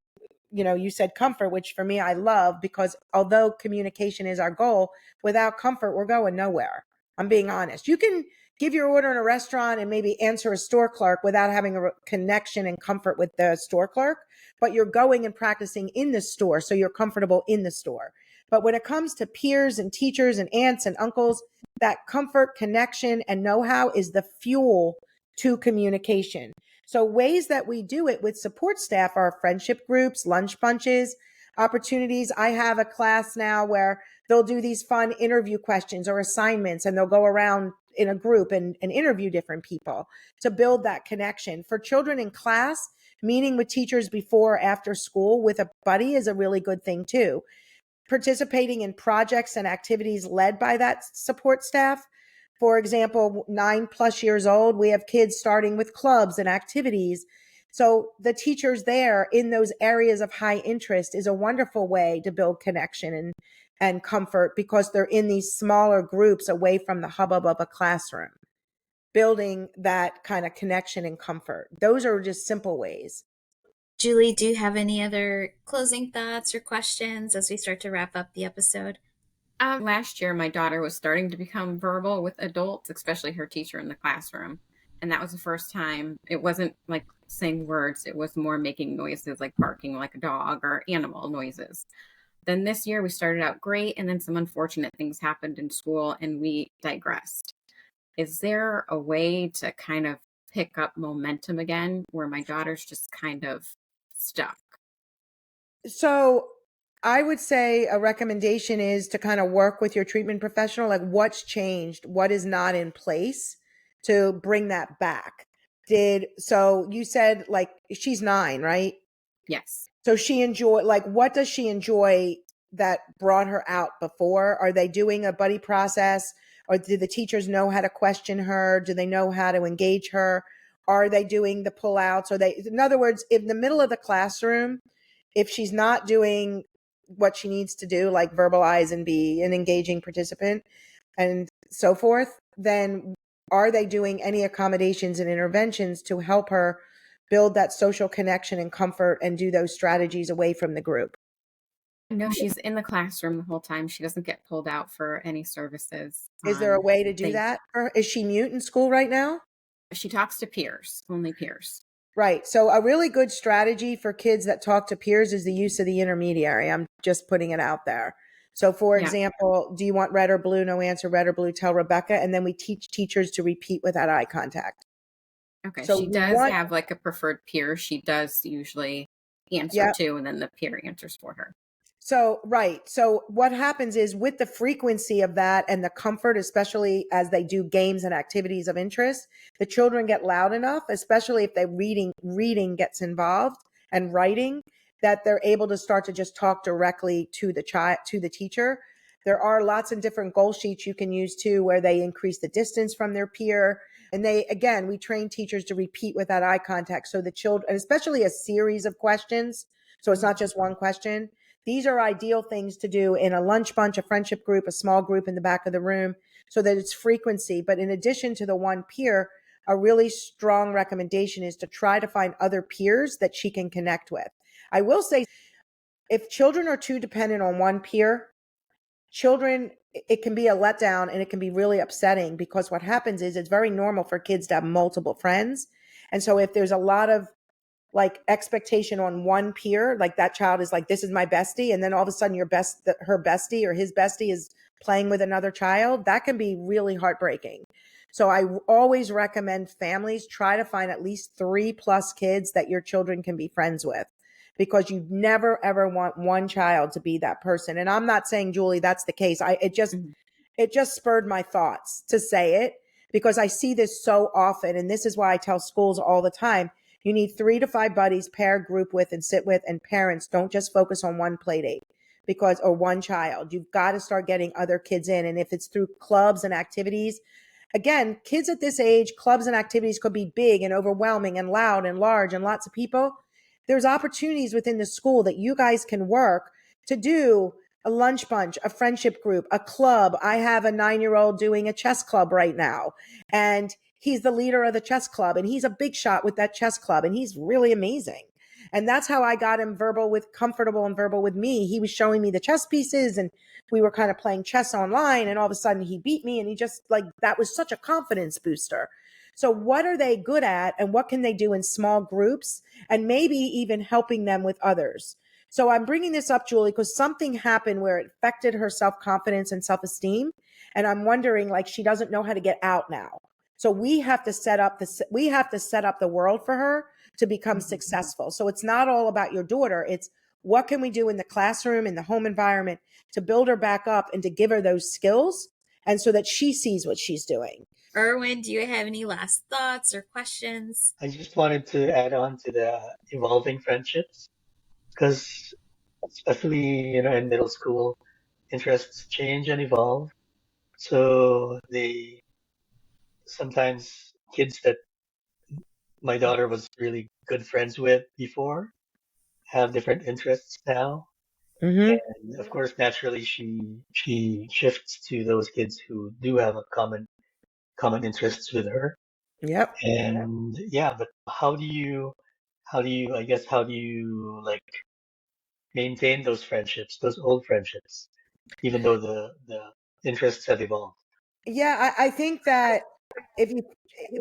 said comfort, which for me, I love, because although communication is our goal, without comfort, we're going nowhere. I'm being honest. You can give your order in a restaurant and maybe answer a store clerk without having a connection and comfort with the store clerk, but you're going and practicing in the store, so you're comfortable in the store. But when it comes to peers and teachers and aunts and uncles, that comfort, connection, and know-how is the fuel to communication. So ways that we do it with support staff are friendship groups, lunch bunches, opportunities. I have a class now where they'll do these fun interview questions or assignments, and they'll go around in a group and interview different people to build that connection. For children in class, meeting with teachers before or after school with a buddy is a really good thing too. Participating in projects and activities led by that support staff. For example, 9+ years old, we have kids starting with clubs and activities. So the teachers there in those areas of high interest is a wonderful way to build connection and comfort, because they're in these smaller groups away from the hubbub of a classroom, building that kind of connection and comfort. Those are just simple ways. Julie, do you have any other closing thoughts or questions as we start to wrap up the episode? Last year, my daughter was starting to become verbal with adults, especially her teacher in the classroom. And that was the first time. It wasn't like saying words. It was more making noises like barking like a dog or animal noises. Then this year we started out great, and then some unfortunate things happened in school and we digressed. Is there a way to kind of pick up momentum again where my daughter's just kind of stuck? So I would say a recommendation is to kind of work with your treatment professional, like what's changed, what is not in place to bring that back. So you said like she's 9, right? Yes. So what does she enjoy that brought her out before? Are they doing a buddy process, or do the teachers know how to question her? Do they know how to engage her? Are they doing the pullouts? In other words, in the middle of the classroom, if she's not doing what she needs to do, like verbalize and be an engaging participant and so forth, then are they doing any accommodations and interventions to help her build that social connection and comfort and do those strategies away from the group? No, she's in the classroom the whole time. She doesn't get pulled out for any services. Is there a way to do that? Or is she mute in school right now? She talks to peers, only peers. Right. So a really good strategy for kids that talk to peers is the use of the intermediary. I'm just putting it out there. So for example, do you want red or blue? No answer, red or blue, tell Rebecca. And then we teach teachers to repeat without eye contact. Okay. So she does have like a preferred peer. She does usually answer to, and then the peer answers for her. So, right. So what happens is with the frequency of that and the comfort, especially as they do games and activities of interest, the children get loud enough, especially if they reading gets involved and writing, that they're able to start to just talk directly to the child, to the teacher. There are lots of different goal sheets you can use too, where they increase the distance from their peer. And we train teachers to repeat without eye contact. So the children, and especially a series of questions. So it's not just one question. These are ideal things to do in a lunch bunch, a friendship group, a small group in the back of the room, so that it's frequency. But in addition to the one peer, a really strong recommendation is to try to find other peers that she can connect with. I will say, if children are too dependent on one peer, it can be a letdown and it can be really upsetting, because what happens is it's very normal for kids to have multiple friends. And so if there's a lot of like expectation on one peer, like that child is like, this is my bestie. And then all of a sudden her bestie or his bestie is playing with another child. That can be really heartbreaking. So I always recommend families try to find at least 3+ kids that your children can be friends with, because you never, ever want one child to be that person. And I'm not saying, Julie, that's the case. It just spurred my thoughts to say it, because I see this so often. And this is why I tell schools all the time, you need 3 to 5 buddies, pair, group with, and sit with, and parents don't just focus on one play date or one child. You've got to start getting other kids in. And if it's through clubs and activities, again, kids at this age, clubs and activities could be big and overwhelming and loud and large and lots of people. There's opportunities within the school that you guys can work to do a lunch bunch, a friendship group, a club. I have a 9-year-old doing a chess club right now, and he's the leader of the chess club, and he's a big shot with that chess club, and he's really amazing. And that's how I got him comfortable and verbal with me. He was showing me the chess pieces, and we were kind of playing chess online, and all of a sudden he beat me, and he just that was such a confidence booster. So what are they good at, and what can they do in small groups, and maybe even helping them with others? So I'm bringing this up, Julie, because something happened where it affected her self-confidence and self-esteem. And I'm wondering, she doesn't know how to get out now. So we have to set up the world for her to become successful. So it's not all about your daughter. It's what can we do in the classroom, in the home environment, to build her back up and to give her those skills, and so that she sees what she's doing. Erwin, do you have any last thoughts or questions? I just wanted to add on to the evolving friendships, because especially, in middle school, interests change and evolve. So sometimes kids that my daughter was really good friends with before have different interests now. Mm-hmm. And of course, naturally, she shifts to those kids who do have a common interests with her. Yep. And but how do you maintain those friendships, those old friendships, even though the interests have evolved? Yeah, I think that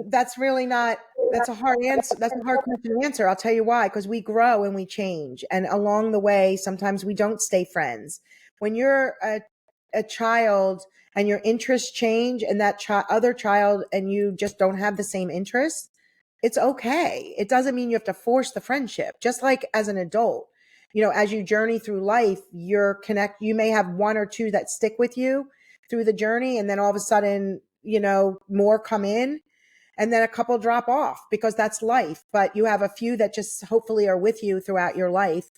that's a hard answer. That's a hard question to answer. I'll tell you why, because we grow and we change. And along the way, sometimes we don't stay friends. When you're a child and your interests change, and that other child and you just don't have the same interests, it's okay. It doesn't mean you have to force the friendship. Just like as an adult, as you journey through life, you may have 1 or 2 that stick with you through the journey, and then all of a sudden, more come in, and then a couple drop off, because that's life. But you have a few that just hopefully are with you throughout your life.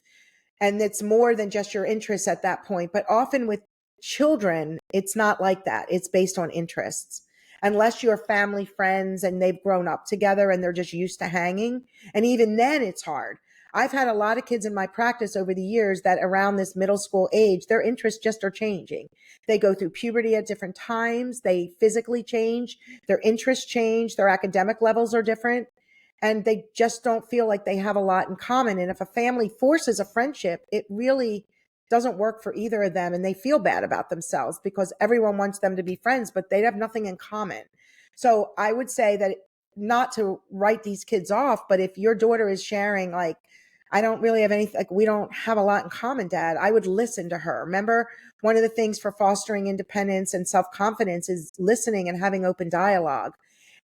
And it's more than just your interests at that point. But often with children, it's not like that. It's based on interests. Unless you're family friends and they've grown up together and they're just used to hanging. And even then it's hard. I've had a lot of kids in my practice over the years that around this middle school age, their interests just are changing. They go through puberty at different times. They physically change. Their interests change. Their academic levels are different. And they just don't feel like they have a lot in common. And if a family forces a friendship, it really doesn't work for either of them, and they feel bad about themselves because everyone wants them to be friends, but they have nothing in common. So I would say that, not to write these kids off, but if your daughter is sharing, like, I don't really have anything, like, we don't have a lot in common, Dad, I would listen to her. Remember, one of the things for fostering independence and self-confidence is listening and having open dialogue.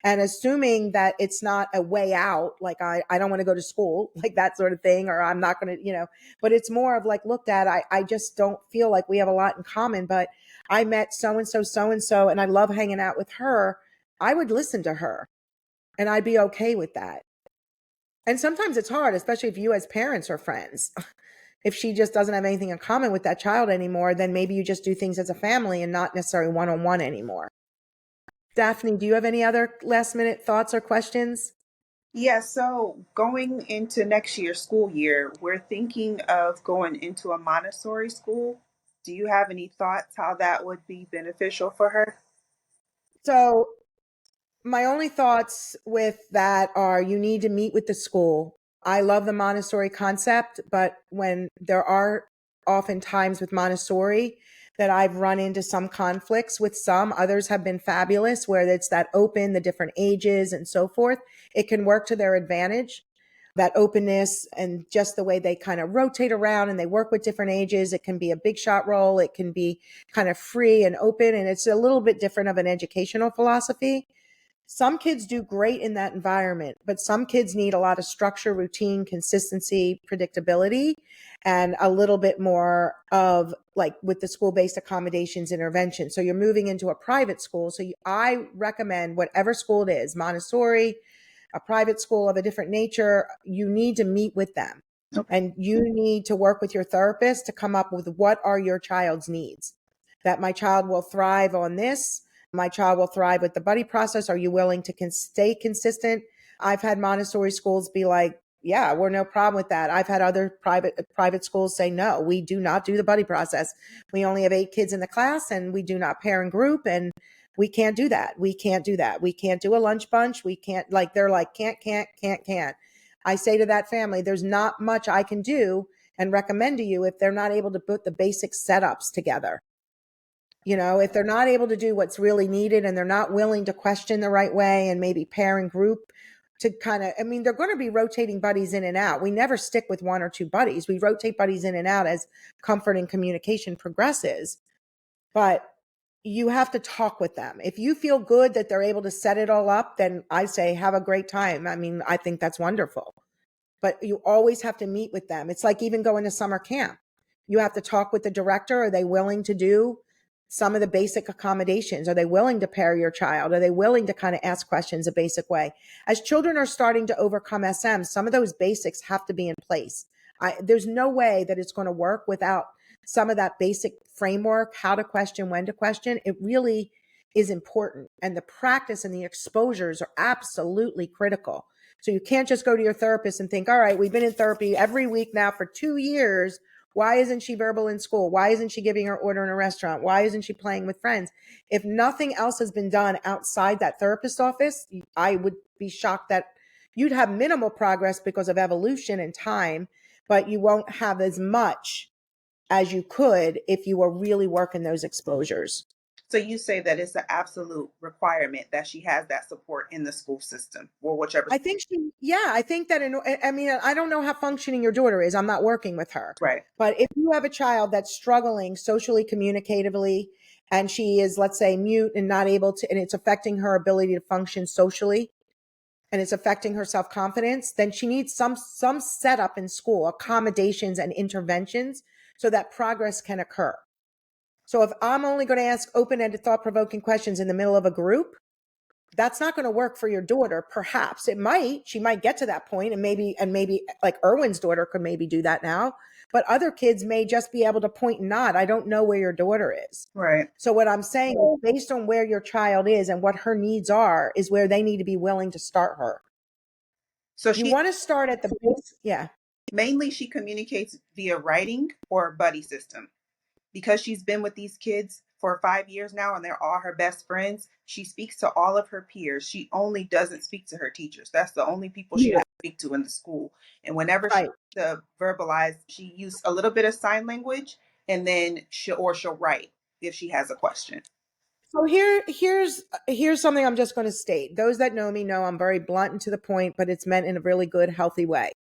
And assuming that it's not a way out, like, I don't want to go to school, like that sort of thing, or I'm not going to, but it's more of like, look, Dad, I just don't feel like we have a lot in common, but I met so-and-so, and I love hanging out with her. I would listen to her and I'd be okay with that. And sometimes it's hard, especially if you as parents are friends. If she just doesn't have anything in common with that child anymore, then maybe you just do things as a family and not necessarily one-on-one anymore. Daphne, do you have any other last minute thoughts or questions? Yeah, so going into next year's school year, we're thinking of going into a Montessori school. Do you have any thoughts how that would be beneficial for her? So my only thoughts with that are, you need to meet with the school. I love the Montessori concept, but when there are often times with Montessori that I've run into some conflicts with some, others have been fabulous, where it's that open, the different ages and so forth. It can work to their advantage, that openness, and just the way they kind of rotate around and they work with different ages. It can be a big shot role. It can be kind of free and open. And it's a little bit different of an educational philosophy. Some kids do great in that environment, but some kids need a lot of structure, routine, consistency, predictability, and a little bit more of, like, with the school-based accommodations intervention. So you're moving into a private school. So I recommend whatever school it is, Montessori, a private school of a different nature, you need to meet with them. And you need to work with your therapist to come up with, what are your child's needs? That my child will thrive on this. My child will thrive with the buddy process. Are you willing to stay consistent? I've had Montessori schools be like, yeah, we're no problem with that. I've had other private schools say, no, we do not do the buddy process. We only have 8 kids in the class and we do not pair and group, and we can't do that. We can't do that. We can't do a lunch bunch. We can't, like, they're like, can't. I say to that family, there's not much I can do and recommend to you if they're not able to put the basic setups together. If they're not able to do what's really needed and they're not willing to question the right way and maybe pair and group to kind of, they're going to be rotating buddies in and out. We never stick with 1 or 2 buddies. We rotate buddies in and out as comfort and communication progresses. But you have to talk with them. If you feel good that they're able to set it all up, then I say, have a great time. I think that's wonderful. But you always have to meet with them. It's like even going to summer camp. You have to talk with the director. Are they willing to do some of the basic accommodations? Are they willing to pair your child? Are they willing to kind of ask questions a basic way? As children are starting to overcome SM, some of those basics have to be in place. There's no way that it's going to work without some of that basic framework, how to question, when to question. It really is important. And the practice and the exposures are absolutely critical. So you can't just go to your therapist and think, all right, we've been in therapy every week now for 2 years. Why isn't she verbal in school? Why isn't she giving her order in a restaurant? Why isn't she playing with friends? If nothing else has been done outside that therapist office, I would be shocked that you'd have minimal progress because of evolution and time, but you won't have as much as you could if you were really working those exposures. So you say that it's an absolute requirement that she has that support in the school system or whichever. I think that, I don't know how functioning your daughter is. I'm not working with her. Right. But if you have a child that's struggling socially, communicatively, and she is, let's say, mute and not able to, and it's affecting her ability to function socially, and it's affecting her self-confidence, then she needs some setup in school, accommodations and interventions so that progress can occur. So if I'm only going to ask open-ended, thought-provoking questions in the middle of a group, that's not going to work for your daughter. Perhaps she might get to that point, and maybe like Erwin's daughter could maybe do that now, but other kids may just be able to point and nod. I don't know where your daughter is. Right. So what I'm saying is, based on where your child is and what her needs are, is where they need to be willing to start her. So you want to start at the base. Yeah. Mainly she communicates via writing or buddy system. Because she's been with these kids for 5 years now and they're all her best friends, she speaks to all of her peers. She only doesn't speak to her teachers. That's the only people she doesn't speak to in the school. And whenever she to verbalize, she used a little bit of sign language and then she'll write if she has a question. So here's something I'm just going to state. Those that know me know I'm very blunt and to the point, but it's meant in a really good, healthy way.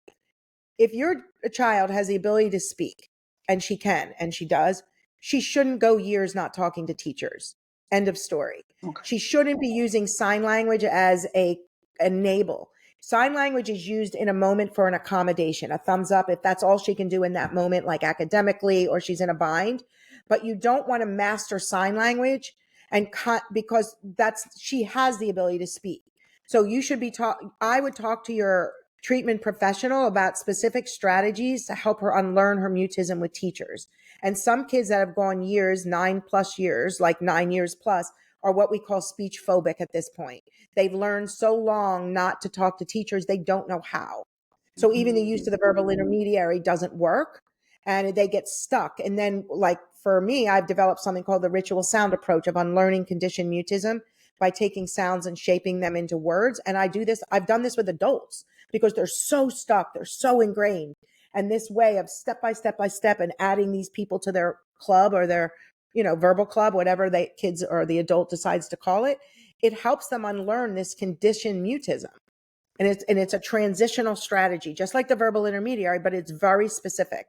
If your child has the ability to speak, and she can, and she does, she shouldn't go years not talking to teachers. End of story. Okay. She shouldn't be using sign language as a enable. Sign language is used in a moment for an accommodation, a thumbs up if that's all she can do in that moment, like academically, or she's in a bind. But you don't want to master sign language and because she has the ability to speak. So you should be I would talk to your treatment professional about specific strategies to help her unlearn her mutism with teachers. And some kids that have gone years, 9+ years, like 9 years plus, are what we call speech phobic at this point. They've learned so long not to talk to teachers, they don't know how. So even the use of the verbal intermediary doesn't work and they get stuck. And then, like for me, I've developed something called the ritual sound approach of unlearning conditioned mutism by taking sounds and shaping them into words. And I've done this with adults because they're so stuck, they're so ingrained. And this way of step by step by step and adding these people to their club or their, verbal club, whatever the kids or the adult decides to call it, it helps them unlearn this conditioned mutism. And it's a transitional strategy, just like the verbal intermediary, but it's very specific.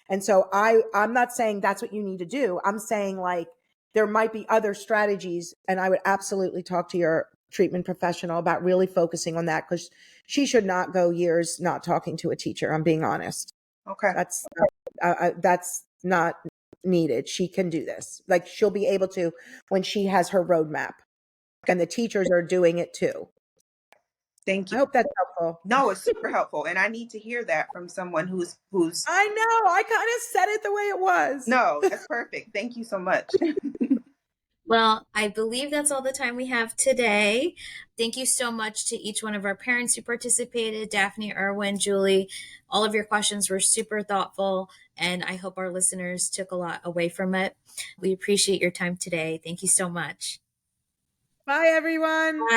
And so I'm not saying that's what you need to do. I'm saying like there might be other strategies, and I would absolutely talk to your treatment professional about really focusing on that because she should not go years not talking to a teacher. I'm being honest. Okay. That's not needed. She can do this. Like she'll be able to when she has her roadmap, and the teachers are doing it too. Thank you. I hope that's helpful. No, it's super helpful. And I need to hear that from someone who's I know. I kind of said it the way it was. No, that's perfect. Thank you so much. Well, I believe that's all the time we have today. Thank you so much to each one of our parents who participated, Daphne, Erwin, Julie. All of your questions were super thoughtful, and I hope our listeners took a lot away from it. We appreciate your time today. Thank you so much. Bye, everyone. Bye.